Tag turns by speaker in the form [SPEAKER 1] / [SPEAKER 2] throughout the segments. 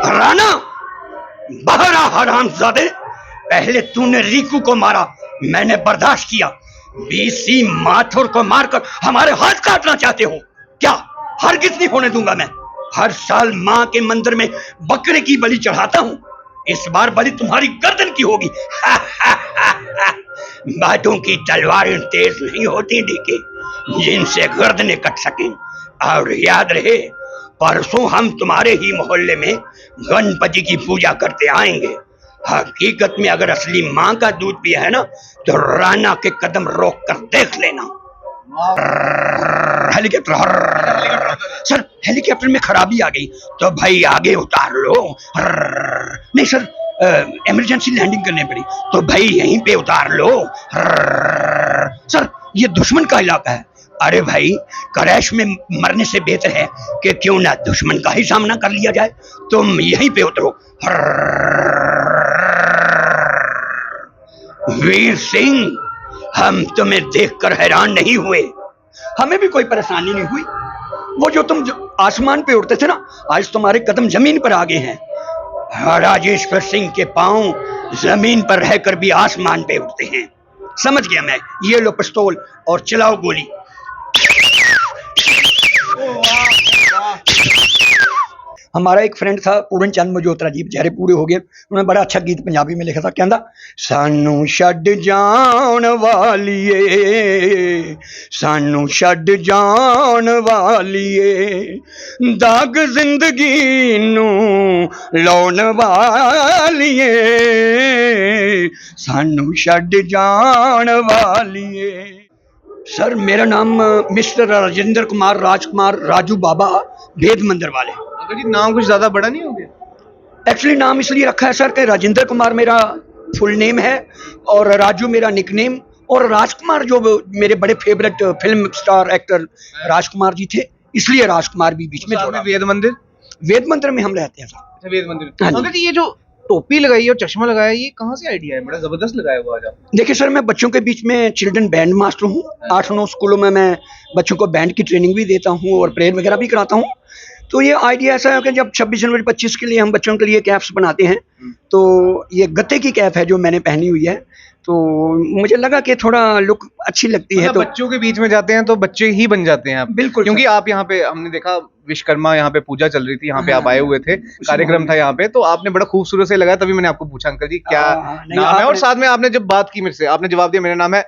[SPEAKER 1] राणा, बाहर आ हरामजादे। पहले तूने रिकू को मारा, मैंने बर्दाश्त किया। बीसी माथुर को मारकर हमारे हाथ काटना चाहते हो क्या? हरगिज नहीं होने दूंगा मैं। हर साल मां के मंदिर में बकरे की बलि चढ़ाता हूं, इस बार बलि तुम्हारी गर्दन की होगी। बातों की तलवारें तेज नहीं होती डीके, जिनसे गर्दनें कट सकें। और याद रहे, परसों हम तुम्हारे ही मोहल्ले में गणपति की पूजा करते आएंगे। हकीकत में अगर असली मां का दूध पिया है ना, तो राणा के कदम रोक कर देख लेना। हेलीकॉप्टर सर, हेलीकॉप्टर में खराबी आ गई तो भाई आगे उतार लो। नहीं सर, इमरजेंसी लैंडिंग करने पड़ी तो भाई यहीं पे उतार लो। सर, ये दुश्मन का इलाका है। अरे भाई, क्रैश में मरने से बेहतर है कि क्यों ना दुश्मन का ही सामना कर लिया जाए। तुम यहीं पे उतरो। वीर सिंह, हम तुम्हें देखकर हैरान नहीं हुए, हमें भी कोई परेशानी नहीं हुई। वो जो तुम आसमान पे उड़ते थे ना, आज तुम्हारे कदम जमीन पर आ गए हैं। राजेश्वर सिंह के पांव जमीन पर रहकर भी आसमान पे उड़ते हैं। समझ गया मैं। ये लो पिस्तौल और चलाओ गोली। हमारा एक फ्रेंड था पूरन चंद मजोत्रा जी, बेचारे पूरे हो गए। उन्होंने बड़ा अच्छा गीत पंजाबी में लिखा था, कहता सानू छड्ड जान वालिए, सानू छड्ड जान वालिए, दाग जिंदगी नू लाउण वालिए, सानू छड्ड जान वालिए। सर, मेरा नाम मिस्टर राजेंद्र कुमार राजकुमार राजू बाबा, भेद मंदिर वाले।
[SPEAKER 2] जी, नाम कुछ ज्यादा बड़ा नहीं हो गया?
[SPEAKER 1] एक्चुअली नाम इसलिए रखा है सर कि राजेंद्र कुमार मेरा फुल नेम है और राजू मेरा निकनेम, और राजकुमार जो मेरे बड़े favourite film star actor Rajkumar ji थे, इसलिए राजकुमार भी बीच में जोड़ा। वेद मंदिर में हम रहते हैं सर।
[SPEAKER 2] अच्छा, वेद मंदिर। अंकल जी, ये जो टोपी लगाई है और चश्मा लगाया है, ये कहाँ से आइडिया है? बड़ा जबरदस्त लगाया हुआ आज आप।
[SPEAKER 1] देखिए सर, मैं बच्चों के बीच में चिल्ड्रन बैंड मास्टर हूँ। 8-9 स्कूलों में मैं बच्चों को बैंड की ट्रेनिंग भी देता हूँ और प्रेयर वगैरह भी कराता हूँ। तो ये आइडिया ऐसा है कि जब 26 जनवरी 25 के लिए हम बच्चों के लिए कैप्स बनाते हैं, तो ये गत्ते की कैप है जो मैंने पहनी हुई है, तो मुझे लगा कि थोड़ा लुक अच्छी लगती है। तो
[SPEAKER 2] बच्चों के बीच में जाते हैं तो बच्चे ही बन जाते हैं आप।
[SPEAKER 1] बिल्कुल,
[SPEAKER 2] क्योंकि आप यहाँ पे, हमने देखा विश्वकर्मा यहाँ पे पूजा चल रही थी, यहाँ पे आप आए हुए थे, कार्यक्रम था यहाँ पे, तो आपने बड़ा खूबसूरत से लगाया। तभी मैंने आपको पूछा अंकल जी क्या नाम है, और साथ में आपने जब बात की मेरे से, आपने जवाब दिया मेरा नाम है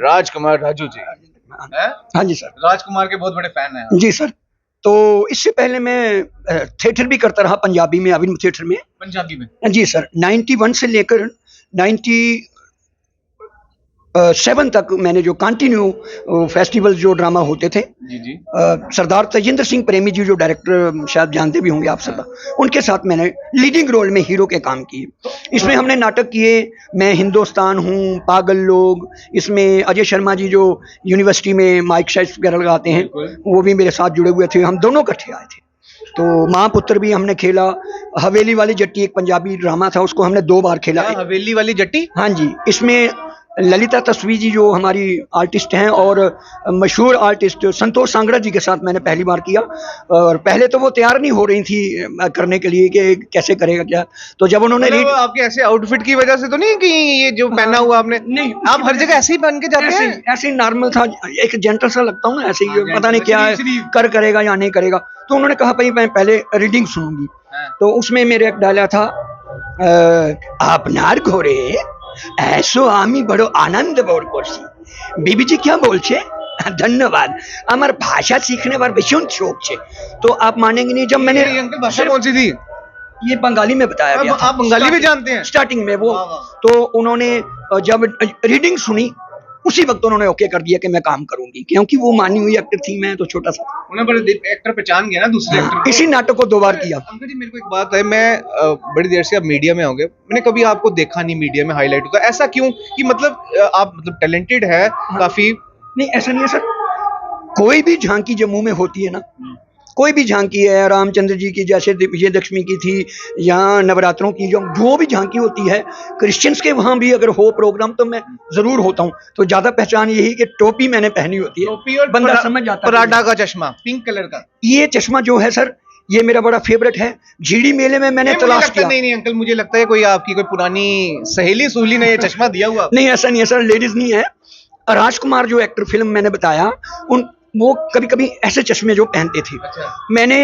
[SPEAKER 2] राजकुमार राजू जी।
[SPEAKER 1] हाँ जी सर,
[SPEAKER 2] राजकुमार के बहुत बड़े फैन हैं
[SPEAKER 1] जी सर। तो इससे पहले मैं थिएटर भी करता रहा पंजाबी में, अभी थिएटर में,
[SPEAKER 2] पंजाबी में।
[SPEAKER 1] जी सर। 91 से लेकर 97 तक मैंने जो कंटिन्यू फेस्टिवल जो ड्रामा होते थे,
[SPEAKER 2] जी जी।
[SPEAKER 1] सरदार तेजिंदर सिंह प्रेमी जी जो डायरेक्टर शायद जानते भी होंगे आप सब, उनके साथ मैंने लीडिंग रोल में हीरो के काम किए। इसमें हमने नाटक किए, मैं हिंदुस्तान हूँ, पागल लोग। इसमें अजय शर्मा जी जो यूनिवर्सिटी में माइक शाइक्स वगैरह लगाते हैं, वो भी मेरे साथ जुड़े हुए थे। हम दोनों इकट्ठे आए थे। तो माँ पुत्र भी हमने खेला। हवेली वाली जट्टी एक पंजाबी ड्रामा था, उसको हमने 2 बार खेला।
[SPEAKER 2] हवेली वाली जट्टी?
[SPEAKER 1] हाँ जी। इसमें ललिता तस्वीर जी जो हमारी आर्टिस्ट हैं और मशहूर आर्टिस्ट संतोष सांगड़ा जी के साथ मैंने पहली बार किया। और पहले तो वो तैयार नहीं हो रही थी करने के लिए कि कैसे करेगा क्या। तो जब उन्होंने
[SPEAKER 2] आपके ऐसे आउटफिट की वजह से तो नहीं कि ये जो पहना हुआ आपने?
[SPEAKER 1] नहीं,
[SPEAKER 2] आप हर जगह ऐसे ही पहन के जाते हैं?
[SPEAKER 1] ऐसे ही नॉर्मल था, एक जेंटल सा लगता हूँ ना, ऐसे ही। पता नहीं क्या कर करेगा या नहीं करेगा। तो उन्होंने कहा भाई मैं पहले रीडिंग सुनूंगी। तो उसमें मेरे एक डायलॉग था, आपनार घोरे ऐसो आमी बड़ो आनंद बोर करছি। बीबी जी क्या बोलছে? धन्यवाद, আমার भाषा सीखने पर भीषण शौक छे। तो आप मानेंगे नहीं, जब मैंने
[SPEAKER 2] भाषा कौन सी थी?
[SPEAKER 1] ये बंगाली में बताया गया था।
[SPEAKER 2] आप बंगाली भी जानते हैं?
[SPEAKER 1] स्टार्टिंग में वो, तो उन्होंने जब रीडिंग सुनी उसी वक्त उन्होंने ओके कर दिया कि मैं काम करूंगी, क्योंकि वो मानी हुई एक्टर थी, मैं तो छोटा सा।
[SPEAKER 2] उन्हें बड़े एक्टर पहचान गया ना दूसरे एक्टर।
[SPEAKER 1] इसी नाटक को 2 बार किया।
[SPEAKER 2] अंकल जी, मेरे को एक बात है, मैं बड़ी देर से आप मीडिया में होंगे, मैंने कभी आपको देखा नहीं मीडिया में हाईलाइट होता। ऐसा क्यों? कि मतलब आप मतलब टैलेंटेड है काफी?
[SPEAKER 1] नहीं, ऐसा नहीं है सर। कोई भी झांकी जम्मू में होती है ना, कोई भी झांकी है, रामचंद्र जी की जैसे विजयदशमी की थी, या नवरात्रों की जो भी झांकी होती है, क्रिश्चियंस के वहां भी अगर हो प्रोग्राम तो मैं जरूर होता हूँ। तो ज्यादा पहचान यही कि टोपी मैंने पहनी होती है,
[SPEAKER 2] टोपी और
[SPEAKER 1] बंदा समझ जाता है।
[SPEAKER 2] पराडा का चश्मा पिंक कलर का,
[SPEAKER 1] ये चश्मा जो है सर, ये मेरा बड़ा फेवरेट है। झीड़ी मेले में मैंने तलाश किया।
[SPEAKER 2] नहीं अंकल, मुझे लगता है कोई आपकी कोई पुरानी सहेली सुहेली ने ये चश्मा दिया हुआ।
[SPEAKER 1] नहीं ऐसा नहीं है सर, लेडीज नहीं है। राजकुमार जो एक्टर फिल्म मैंने बताया, उन वो कभी कभी ऐसे चश्मे जो पहनते थे।
[SPEAKER 2] अच्छा।
[SPEAKER 1] मैंने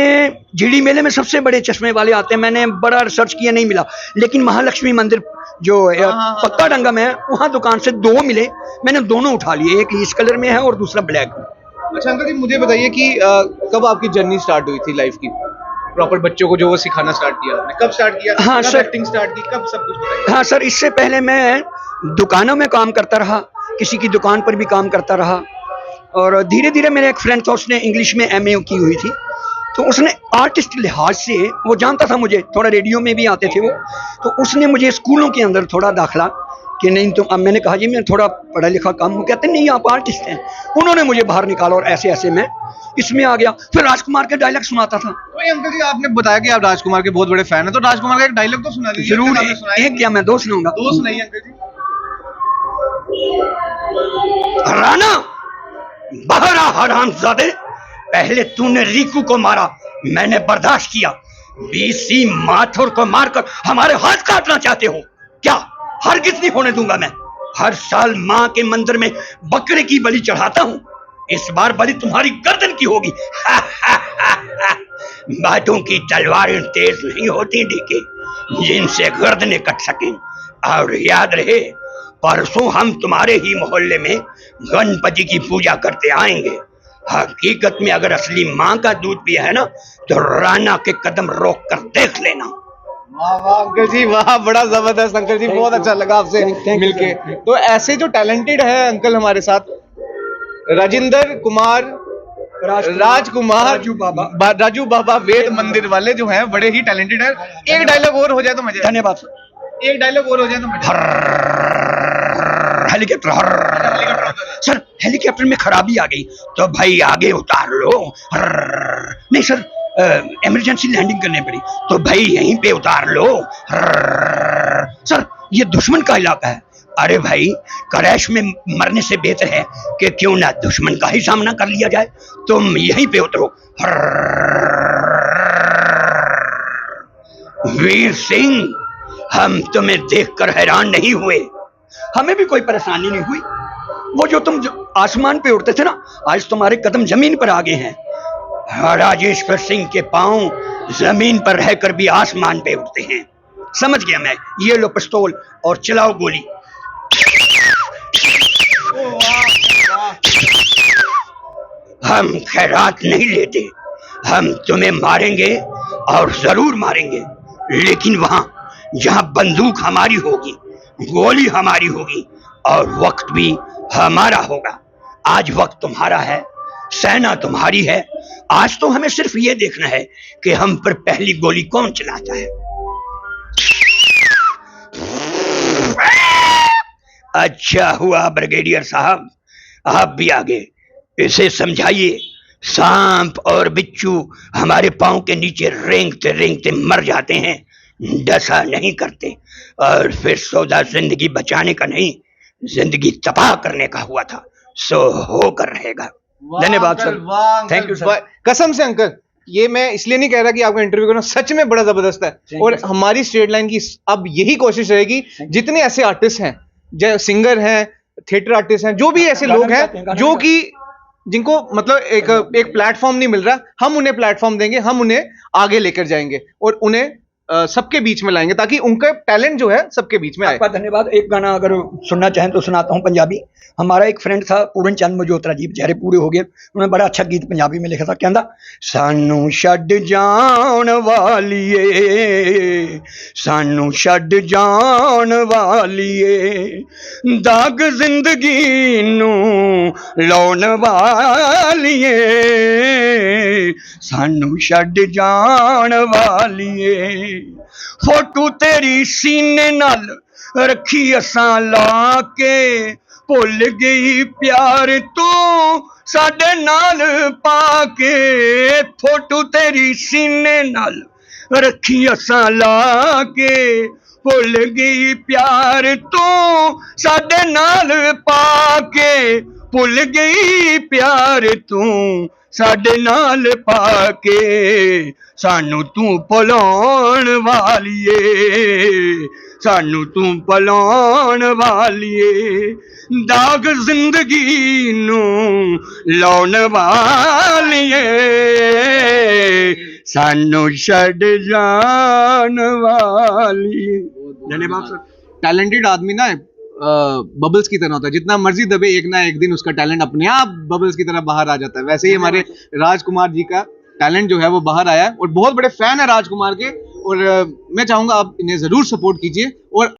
[SPEAKER 1] झीड़ी मेले में सबसे बड़े चश्मे वाले आते हैं, मैंने बड़ा रिसर्च किया, नहीं मिला। लेकिन महालक्ष्मी मंदिर जो पक्का डंगा में है, वहां दुकान से 2 मिले, मैंने दोनों उठा लिए। एक इस कलर में है और दूसरा ब्लैक में।
[SPEAKER 2] अच्छा अंकल जी, मुझे बताइए कि कब आपकी जर्नी स्टार्ट हुई थी लाइफ की, प्रॉपर बच्चों को जो वो सिखाना स्टार्ट किया आपने, कब स्टार्ट किया?
[SPEAKER 1] हाँ
[SPEAKER 2] कब
[SPEAKER 1] सर,
[SPEAKER 2] एक्टिंग स्टार्ट की, कब सब कुछ बताइए।
[SPEAKER 1] हाँ सर, इससे पहले मैं दुकानों में काम करता रहा, किसी की दुकान पर भी काम करता रहा। और धीरे धीरे मेरे एक फ्रेंड था, उसने इंग्लिश में MA की हुई थी, तो उसने आर्टिस्ट लिहाज से, वो जानता था मुझे, थोड़ा रेडियो में भी आते थे वो, तो उसने मुझे स्कूलों के अंदर थोड़ा दाखिला कि नहीं तुम। अब मैंने कहा जी मैं थोड़ा पढ़ा लिखा काम हूँ। कहते नहीं आप आर्टिस्ट हैं। उन्होंने मुझे बाहर निकाला और ऐसे ऐसे मैं इसमें आ गया। फिर राजकुमार के डायलॉग सुनाता था।
[SPEAKER 2] तो अंकल जी, आपने बताया कि आप राजकुमार के बहुत बड़े फैन हैं, तो राजकुमार का एक डायलॉग तो सुना दीजिए।
[SPEAKER 1] जरूर, एक क्या मैं 2 सुनाऊंगा।
[SPEAKER 2] 2 सुनाइए अंकल जी।
[SPEAKER 1] राणा बाहर आ हरामजादे, पहले तूने रिकू को मारा, मैंने बर्दाश्त किया। BC माथुर को मारकर हमारे हाथ काटना चाहते हो क्या? हरगिज नहीं होने दूंगा मैं। हर साल माँ के मंदिर में बकरे की बलि चढ़ाता हूँ, इस बार बलि तुम्हारी गर्दन की होगी। बातों की तलवारें तेज नहीं होती डीके, जिनसे गर्दनें कट सकें। और याद रहे, परसों हम तुम्हारे ही मोहल्ले में गणपति की पूजा करते आएंगे। हकीकत में अगर असली माँ का दूध पिया है ना, तो राणा के कदम रोक कर देख लेना।
[SPEAKER 2] वाह वाह अंकल जी, वाह, बड़ा जबरदस्त अंकल जी, बहुत अच्छा लगा आपसे मिलके। तो ऐसे जो टैलेंटेड है अंकल हमारे साथ, राजेंद्र कुमार, राजकुमार, राजू बाबा वेद मंदिर वाले जो हैं, बड़े ही टैलेंटेड हैं। एक डायलॉग और हो जाए तो मजा।
[SPEAKER 1] धन्यवाद सर।
[SPEAKER 2] एक डायलॉग और हो जाए तो मजा।
[SPEAKER 1] हेलीकॉप्टर सर, हेलीकॉप्टर में खराबी आ गई तो भाई आगे उतार लो। नहीं सर, इमरजेंसी लैंडिंग करनी पड़ी तो भाई यहीं पे उतार लो। सर, ये दुश्मन का इलाका है। अरे भाई, क्रैश में मरने से बेहतर है कि क्यों ना दुश्मन का ही सामना कर लिया जाए। तुम यहीं पे उतरो। वीर सिंह, हम तुम्हें देखकर हैरान नहीं हुए, हमें भी कोई परेशानी नहीं हुई। वो जो तुम आसमान पे उड़ते थे ना, आज तुम्हारे कदम जमीन पर आ गए हैं। राजेश्वर सिंह के पांव जमीन पर रहकर भी आसमान पे उड़ते हैं। समझ गया मैं। ये लो पिस्तौल और चलाओ गोली। हम खैरात नहीं लेते, हम तुम्हें मारेंगे और जरूर मारेंगे, लेकिन वहां जहां बंदूक हमारी होगी, गोली हमारी होगी और वक्त भी हमारा होगा। आज वक्त तुम्हारा है, सेना तुम्हारी है। आज तो हमें सिर्फ ये देखना है कि हम पर पहली गोली कौन चलाता है। अच्छा हुआ ब्रिगेडियर साहब, आप भी आगे। इसे समझाइए, सांप और बिच्छू हमारे पांव के नीचे रेंगते रेंगते मर जाते हैं, डसा नहीं करते। और फिर सौदा जिंदगी बचाने का नहीं, जिंदगी तबाह करने का हुआ था, सो होकर रहेगा। धन्यवाद सर, थैंक यू सर।
[SPEAKER 2] कसम से अंकल, ये मैं इसलिए नहीं कह रहा कि आपका इंटरव्यू करना सच में बड़ा जबरदस्त है। और हमारी स्ट्रेट लाइन की अब यही कोशिश रहेगी, जितने ऐसे आर्टिस्ट हैं, जो सिंगर हैं, थिएटर आर्टिस्ट हैं, जो भी ऐसे लोग हैं जो कि जिनको मतलब एक प्लेटफॉर्म नहीं मिल रहा, हम उन्हें प्लेटफॉर्म देंगे, हम उन्हें आगे लेकर जाएंगे और उन्हें सबके बीच में लाएंगे, ताकि उनका टैलेंट जो है सबके बीच में आए।
[SPEAKER 1] आपका धन्यवाद। एक गाना अगर सुनना चाहें तो सुनाता हूँ पंजाबी। हमारा एक फ्रेंड था पूरन चंद मजोत्रा जी, बेचारे पूरे हो गए, उन्होंने बड़ा अच्छा गीत पंजाबी में लिखा था। कहता, सानू छड्ड जान वालिए, सानू छड्ड जान वालिए, दाग जिंदगी नू लाउण वालिए, सानू छड्ड जान वालिए। फोटू तेरी सीने नाल रखी असां ला के, भुल गई प्यार तू साडे नाल पाके। फोटू तेरी सीने नाल रखी असां ला के, भुल गई प्यार तू साडे नाल पाके, भुल गई प्यार तू ਸਾਡੇ ਨਾਲ ਪਾ ਕੇ ਸਾਨੂੰ ਤੂੰ ਭੁਲਾਉਣ ਵਾਲੀਏ, ਸਾਨੂੰ ਤੂੰ ਭੁਲਾਉਣ ਵਾਲੀਏ, ਦਾਗ ਜ਼ਿੰਦਗੀ ਨੂੰ ਲਾਉਣ ਵਾਲੀਏ, ਸਾਨੂੰ ਛੱਡ ਜਾਣ ਵਾਲੀ। धन्यवाद सर।
[SPEAKER 2] टैलेंटेड आदमी ना बबल्स की तरह होता है, जितना मर्जी दबे एक ना एक दिन उसका टैलेंट अपने आप बबल्स की तरह बाहर आ जाता है। वैसे ही हमारे राजकुमार जी का टैलेंट जो है वो बाहर आया है और बहुत बड़े फैन है राजकुमार के, और मैं चाहूंगा आप इन्हें जरूर सपोर्ट कीजिए और